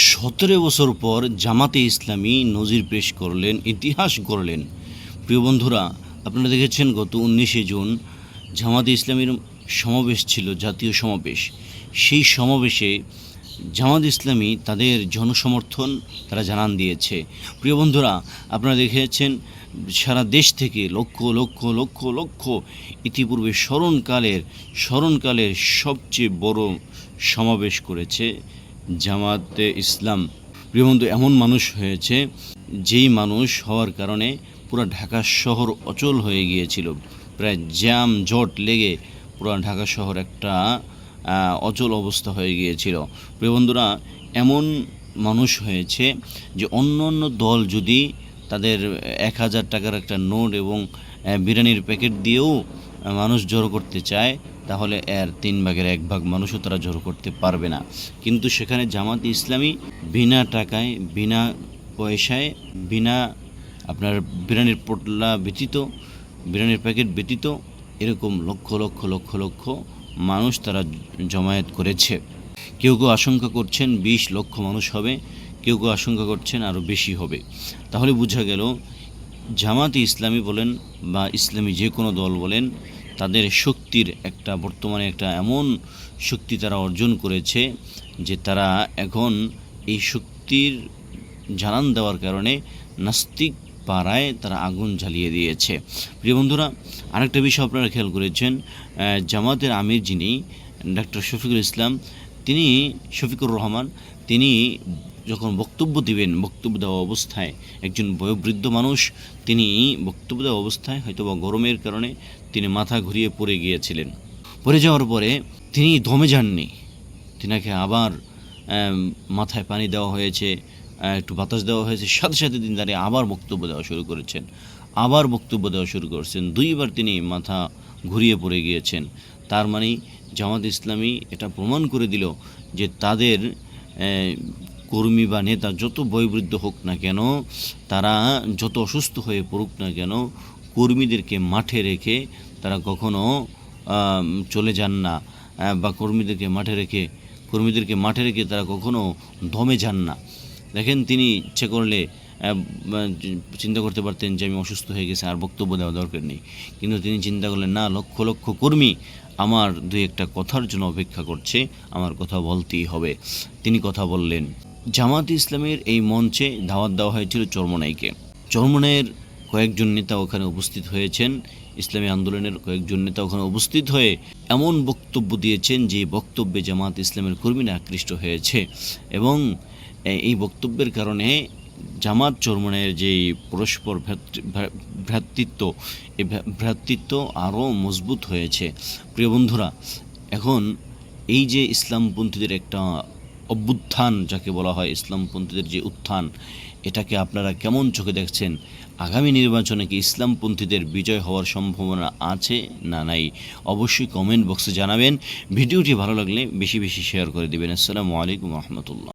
17 বছর পর জামাতে ইসলামী নজির পেশ করলেন, ইতিহাস গড়লেন। প্রিয় বন্ধুরা, আপনারা দেখেছেন গত 19শে জুন জামাতে ইসলামীর সমাবেশ ছিল, জাতীয় সমাবেশ। সেই সমাবেশে জামাত ইসলামী তাদের জনসমর্থন তারা জানান দিয়েছে। প্রিয় বন্ধুরা, আপনারা দেখেছেন সারা দেশ থেকে লক্ষ লক্ষ লক্ষ লক্ষ ইতিপূর্বে স্মরণকালের সবচেয়ে বড় সমাবেশ করেছে জামাতে ইসলাম। প্রিয় বন্ধু, এমন মানুষ হয়েছে যেই মানুষ হওয়ার কারণে পুরো ঢাকা শহর অচল হয়ে গিয়েছিল। প্রায় জ্যাম জট লেগে পুরো ঢাকা শহর একটা অচল অবস্থা হয়ে গিয়েছিল। প্রিয় বন্ধুরা, এমন মানুষ হয়েছে যে অন্য অন্য দল যদি তাদের 1000 টাকার একটা নোট এবং বিরিয়ানির প্যাকেট দিয়েও মানুষ জড়ো করতে চায়, তাহলে এর 3 ভাগের 1 ভাগ মানুষও তারা জড়ো করতে পারবে না। কিন্তু সেখানে জামাতে ইসলামী বিনা টাকায়, বিনা পয়সায়, বিনা আপনার বিরিয়ানির পোটলা ব্যতীত, বিরিয়ানির প্যাকেট ব্যতীত এরকম লক্ষ লক্ষ লক্ষ লক্ষ মানুষ তারা জমায়েত করেছে। কেউ কেউ আশঙ্কা করছেন 20 লক্ষ মানুষ হবে, কেউ কেউ আশঙ্কা করছেন আরও বেশি হবে। তাহলে বোঝা গেল জামাতে ইসলামী বলেন বা ইসলামী যে কোনো দল বলেন, তাদের শক্তির বর্তমানে একটা এমন শক্তি তারা অর্জন করেছে যে তারা এখন এই শক্তির জানান দেওয়ার কারণে নাস্তিক পাড়ায় তারা আগুন জ্বালিয়ে দিয়েছে। প্রিয় বন্ধুরা, আরেকটা বিষয় আপনারা খেয়াল করেছেন, জামাতের আমির যিনি ডক্টর শফিকুর রহমান, তিনি যখন বক্তব্য দেওয়া অবস্থায়, একজন বয়োবৃদ্ধ মানুষ, তিনি বক্তব্য দেওয়া অবস্থায় হয়তোবা গরমের কারণে তিনি মাথা ঘুরিয়ে পড়ে গিয়েছিলেন। পড়ে যাওয়ার পরে তিনি দমে যাননি, তিনাকে আবার মাথায় পানি দেওয়া হয়েছে, একটু বাতাস দেওয়া হয়েছে, সাথে সাথে তিনি দাঁড়িয়ে আবার বক্তব্য দেওয়া শুরু করেছেন। 2বার তিনি মাথা ঘুরিয়ে পড়ে গিয়েছেন। তার মানে জামাত ইসলামী এটা প্রমাণ করে দিল যে তাদের কর্মী বা নেতা যত বয়োবৃদ্ধ হোক না কেন, তারা যত অসুস্থ হয়ে পড়ুক না কেন, কর্মীদেরকে মাঠে রেখে তারা কখনো চলে যান না, বা কর্মীদেরকে মাঠে রেখে তারা কখনো দমে যান না। দেখেন, তিনি ইচ্ছে করলে চিন্তা করতে পারতেন যে আমি অসুস্থ হয়ে গেছি, আর বক্তব্য দেওয়া দরকার নেই, কিন্তু তিনি চিন্তা করলেন না, লক্ষ লক্ষ কর্মী আমার 2-1টা কথার জন্য অপেক্ষা করছে, আমার কথা বলতেই হবে। তিনি কথা বললেন। জামাত ইসলামের এই মঞ্চে দাওয়াত দেওয়া হয়েছিল চরমোনাইকে। চরমোনাইয়ের কয়েকজন নেতা ওখানে উপস্থিত হয়েছেন, ইসলামী আন্দোলনের কয়েকজন নেতা ওখানে উপস্থিত হয়ে এমন বক্তব্য দিয়েছেন যে বক্তব্যে জামাত ইসলামের কর্মীরা আকৃষ্ট হয়েছে, এবং এই বক্তব্যের কারণে জামাত চরমোনাইয়ের যে পরস্পর ভ্রাতৃত্ব আরও মজবুত হয়েছে। প্রিয় বন্ধুরা, এখন এই যে ইসলামপন্থীদের একটা অভ্যুত্থান যাকে বলা হয়, ইসলামপন্থীদের যে উত্থান, এটাকে আপনারা কেমন চোখে দেখছেন? আগামী নির্বাচনে কি ইসলামপন্থীদের বিজয় হওয়ার সম্ভাবনা আছে না নাই? অবশ্যই কমেন্ট বক্সে জানাবেন। ভিডিওটি ভালো লাগলে বেশি বেশি শেয়ার করে দেবেন। আসসালামু আলাইকুম রহমতুল্লাহ।